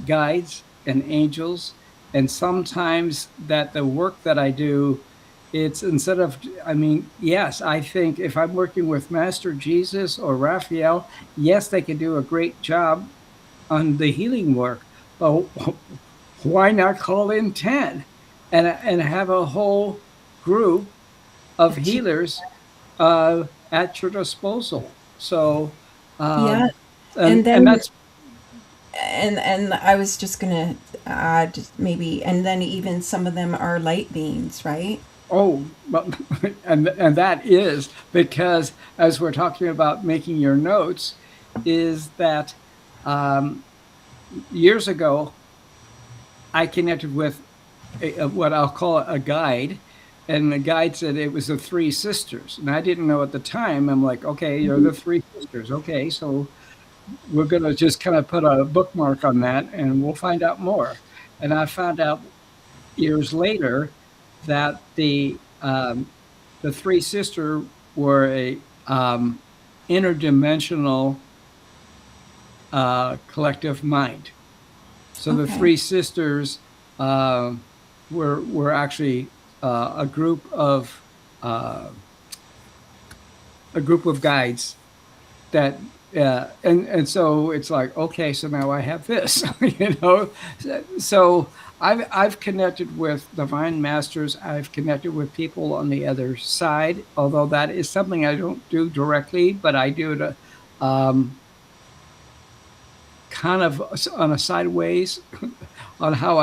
guides and angels. And sometimes that the work that I do, it's instead of, I mean, yes, I think if I'm working with Master Jesus or Raphael, yes, they can do a great job on the healing work, but why not call in 10 and have a whole group of healers at your disposal? So, Yeah. And and then that's, and I was just gonna add maybe, and then even some of them are light beings, right? oh, and that is because as we're talking about making your notes, is that um, years ago, I connected with what I'll call a guide, and the guide said it was the three sisters, and I didn't know at the time. I'm like, okay, you're the three sisters. Okay, so we're gonna just kind of put a bookmark on that, and we'll find out more. And I found out years later that the three sister were a interdimensional collective mind. So the Okay. three sisters uh, were actually uh, a group of guides that and so it's like, okay, so now I have this, you know. So I've connected with divine masters. I've connected with people on the other side, although that is something I don't do directly, but I do it um, kind of on a sideways on how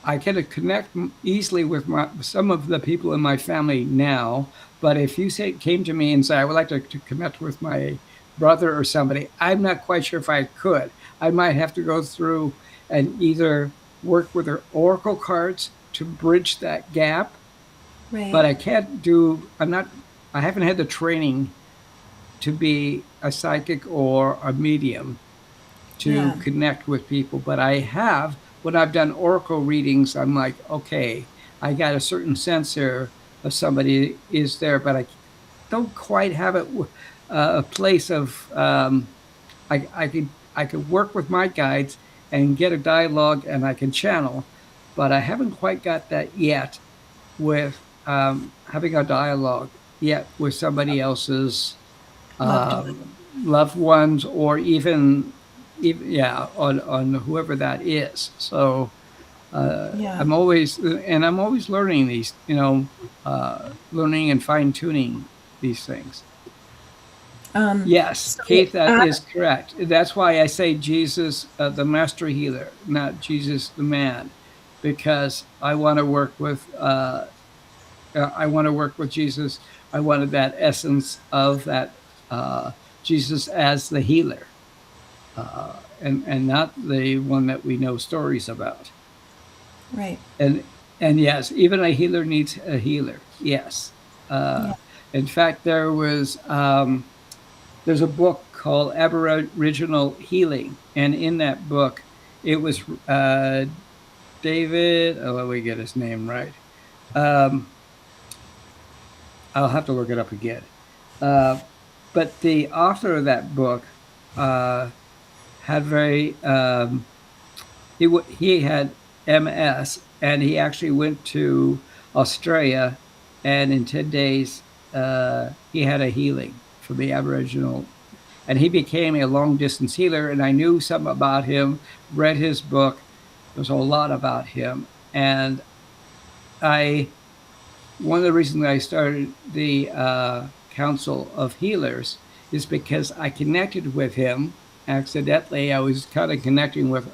I can connect easily with some of the people in my family now. But if you came to me and say I would like to connect with my brother or somebody, I'm not quite sure if I could. I might have to go through and either work with their oracle cards to bridge that gap, Right. but I can't do. I haven't had the training to be a psychic or a medium to Yeah. connect with people. But I have, when I've done oracle readings, I'm like, okay, I got a certain sense here of somebody is there, but I don't quite have it a place of I could work with my guides and get a dialogue, and I can channel, but I haven't quite got that yet with having a dialogue yet with somebody else's Loved loved ones, or even yeah, on whoever that is. So Yeah. I'm always learning these, learning and fine tuning these things. Yes, So, Keith, that is correct. That's why I say Jesus, the master healer, not Jesus the man, because I want to work with. I want to work with Jesus. I wanted that essence of that Jesus as the healer, and not the one that we know stories about. right. And yes, even a healer needs a healer. Yes. Yeah. In fact, there's a book called Aboriginal Healing, and in that book, it was David. Oh, let me get his name right. I'll have to look it up again. But the author of that book had very he had MS, and he actually went to Australia, and in 10 days he had a healing for the Aboriginal, and he became a long distance healer. And I knew something about him, read his book. There's a lot about him, and one of the reasons I started the Council of Healers is because I connected with him accidentally. I was kind of connecting with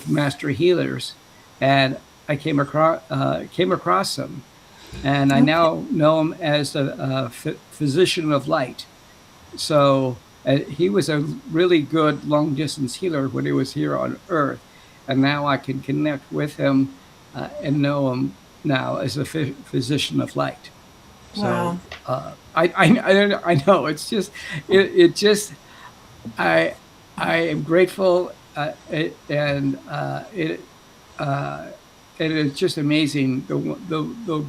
master healers, and I came across him, and I now know him as a physician of light. So he was a really good long distance healer when he was here on Earth, and now I can connect with him and know him now as a physician of light. Wow. So I know it's just it just I am grateful, and it is just amazing the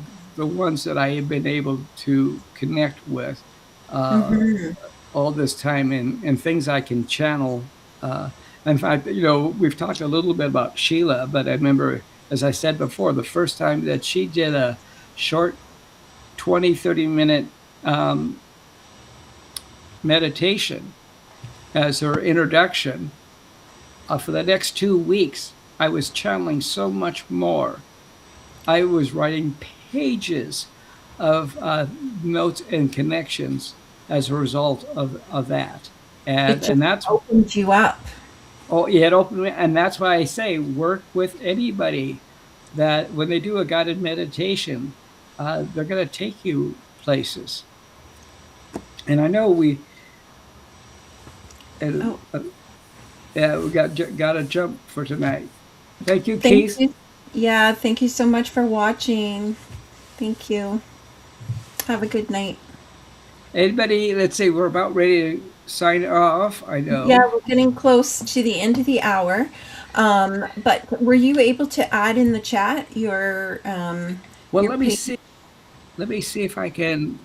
ones that I have been able to connect with all this time, and things I can channel. In fact, we've talked a little bit about Sheila, but I remember, as I said before, the first time that she did a short 20-30 minute meditation as her introduction, for the next 2 weeks, I was channeling so much more. I was writing pages of notes and connections as a result of that. It just And that's opened you up. Oh, yeah, it opened me, and that's why I say work with anybody that when they do a guided meditation, they're going to take you places. And I know we got to jump for tonight. Thank you, Thank Keith. you. Yeah, thank you so much for watching. Thank you. Have a good night. Anybody, let's say we're about ready to sign off. I know. Yeah, we're getting close to the end of the hour. But were you able to add in the chat your Well, your let me page? see. Let me see if I can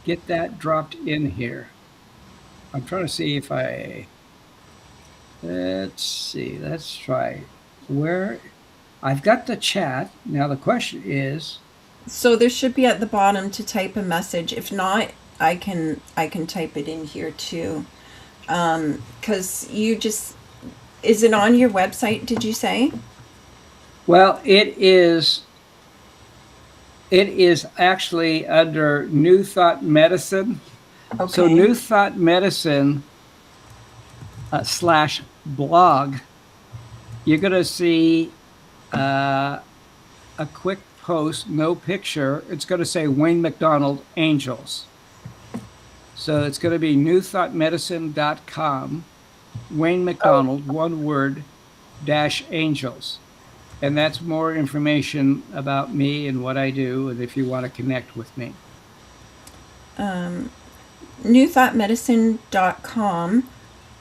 get that dropped in here. I'm trying to see if I. Let's see. Let's try. Where I've got the chat. Now the question is. So there should be at the bottom to type a message. If not, I can type it in here too. 'Cause is it on your website, did you say? Well, it is actually under New Thought Medicine. Okay. So New Thought Medicine /blog, you're going to see a quick post, no picture. It's going to say Wayne McDonald Angels. So it's going to be newthoughtmedicine.com, Wayne McDonald, one word, -angels. and that's more information about me and what I do, and if you want to connect with me. newthoughtmedicine.com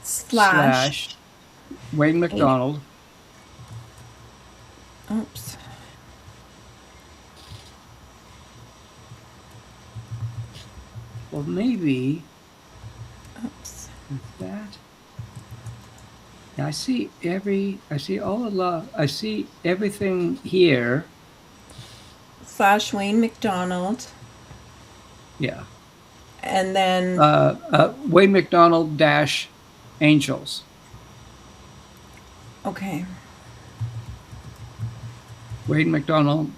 slash Wayne McDonald. Oops. Well, maybe Oops. that. Yeah, I see all of love. I see everything here. / Wayne McDonald. Yeah. And then Wayne McDonald - Angels. okay. Wayne McDonald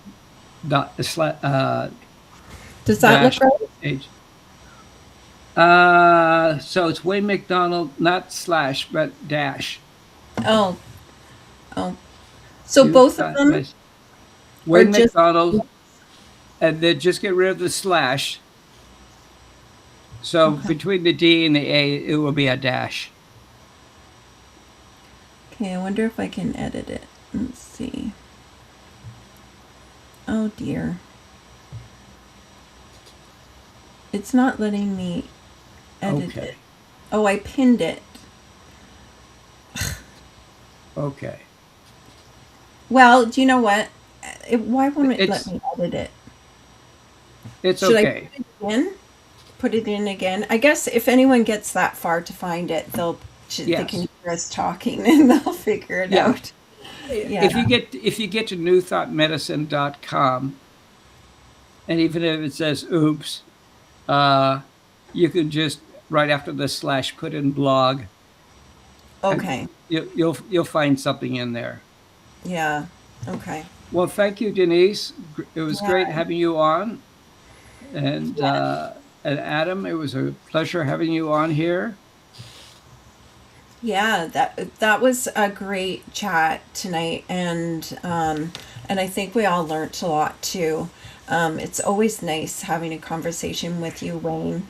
dot Does that look right? H. So it's Wayne McDonald, not slash, but dash. Oh. So both of them Wayne just- McDonald, and then just get rid of the slash. So between the D and the A, it will be a dash. Okay, I wonder if I can edit it. Let's see. Oh dear. It's not letting me edit it. Oh, I pinned it. Okay. Well, do you know what? Why won't it let me edit it? It's Should okay. I put it in? Put it in again? I guess if anyone gets that far to find it, they can hear us talking and they'll figure it out. Yeah. If you get to newthoughtmedicine.com, and even if it says oops, you can just right after the slash put in blog. Okay. You'll find something in there. Yeah. Okay. Well, thank you, Denise. It was great having you on, and Adam, it was a pleasure having you on here. Yeah, that was a great chat tonight, and I think we all learnt a lot too. It's always nice having a conversation with you, Wayne.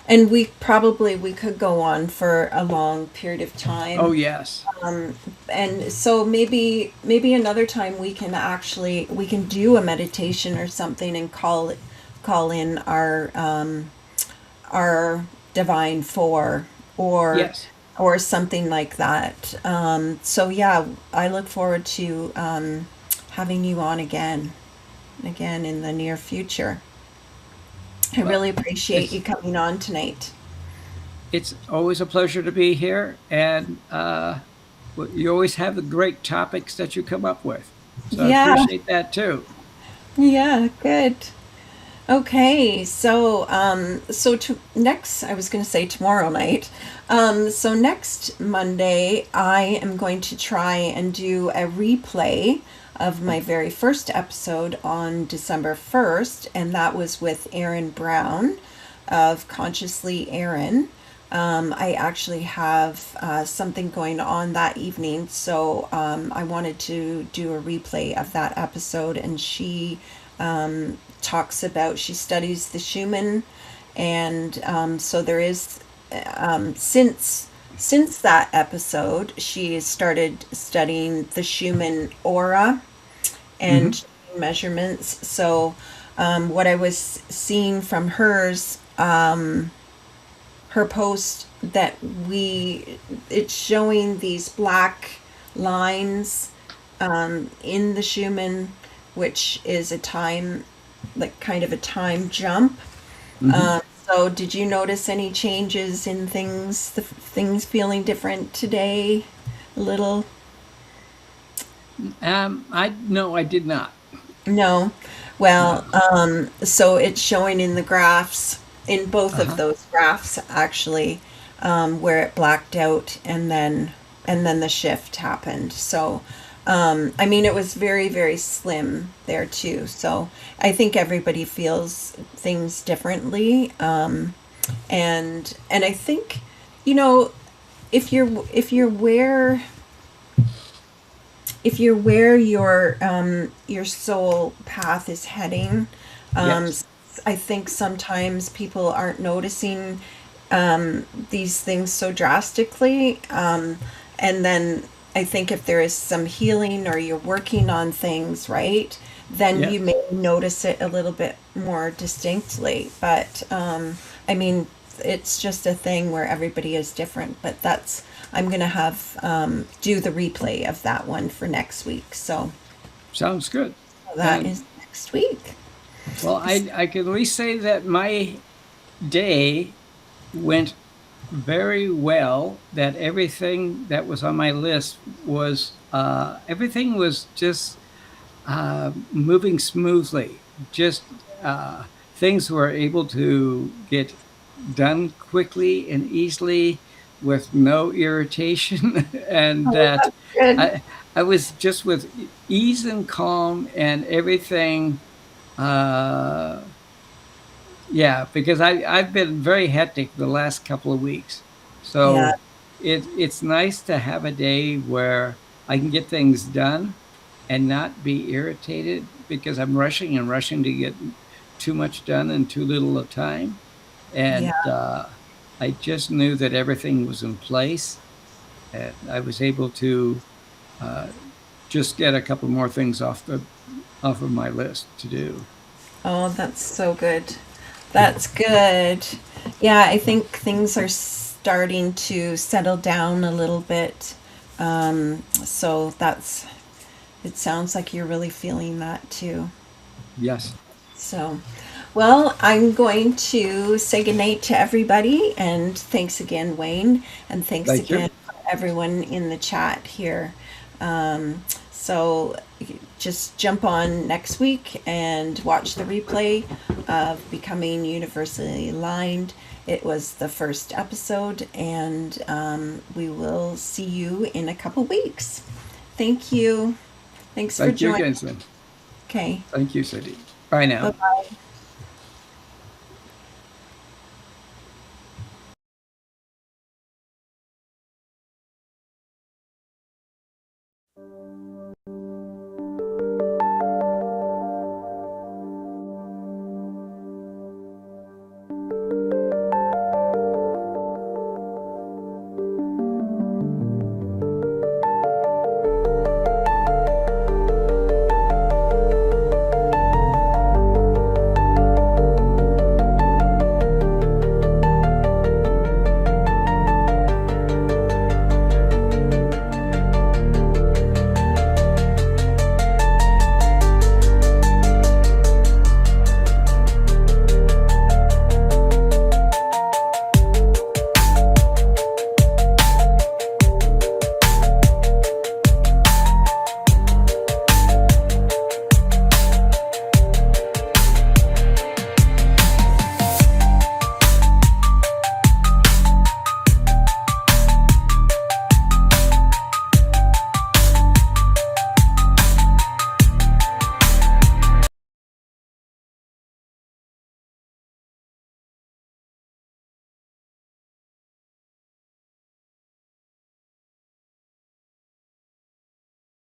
And we could go on for a long period of time. Oh yes. And so maybe another time we can do a meditation or something and call in our Divine Four or something like that. So yeah, I look forward to having you on again in the near future. I really appreciate you coming on tonight. It's always a pleasure to be here, and you always have the great topics that you come up with. So I appreciate that too. Yeah, good. Okay, so I was going to say tomorrow night. So next Monday, I am going to try and do a replay of my very first episode on December 1st, and that was with Aaron Brown of Consciously Aaron. I actually have something going on that evening, so I wanted to do a replay of that episode, and she she studies the Schumann, and so there is since that episode she started studying the Schumann aura and measurements. So what I was seeing from hers, her post, that it's showing these black lines in the Schumann, which is a time, like kind of a time jump. So did you notice any changes in things, things feeling different today a little? No, I did not. No. Well, so it's showing in the graphs, in both of those graphs actually, where it blacked out and then the shift happened. So I mean, it was very, very slim there too. So I think everybody feels things differently. And I think, if you're where your soul path is heading, I think sometimes people aren't noticing these things so drastically, and I think if there is some healing or you're working on things, right, then Yeah. you may notice it a little bit more distinctly. But I mean, it's just a thing where everybody is different. But I'm going to have do the replay of that one for next week. So Sounds good. that And is next week. well, I can at least say that my day went very well, that everything that was on my list was everything was just moving smoothly. Just things were able to get done quickly and easily with no irritation, and Oh, that that's good. I was just with ease and calm and everything. Uh, yeah, because I've been very hectic the last couple of weeks. Yeah. So it's nice to have a day where I can get things done and not be irritated because I'm rushing and rushing to get too much done in too little of time. And Yeah. I just knew that everything was in place, and I was able to uh, just get a couple more things off of my list to do. Oh, that's so good. That's good. Yeah, I think things are starting to settle down a little bit. So it sounds like you're really feeling that too. Yes. So, well, I'm going to say goodnight to everybody, and thanks again, Wayne, and thanks Thank you. again for everyone in the chat here. So just jump on next week and watch the replay of Becoming Universally Aligned. It was the first episode, and we will see you in a couple weeks. Thank you. Thanks for Thank you joining. again, Cindy. Okay. Thank you, Cindy. Bye now. Bye-bye.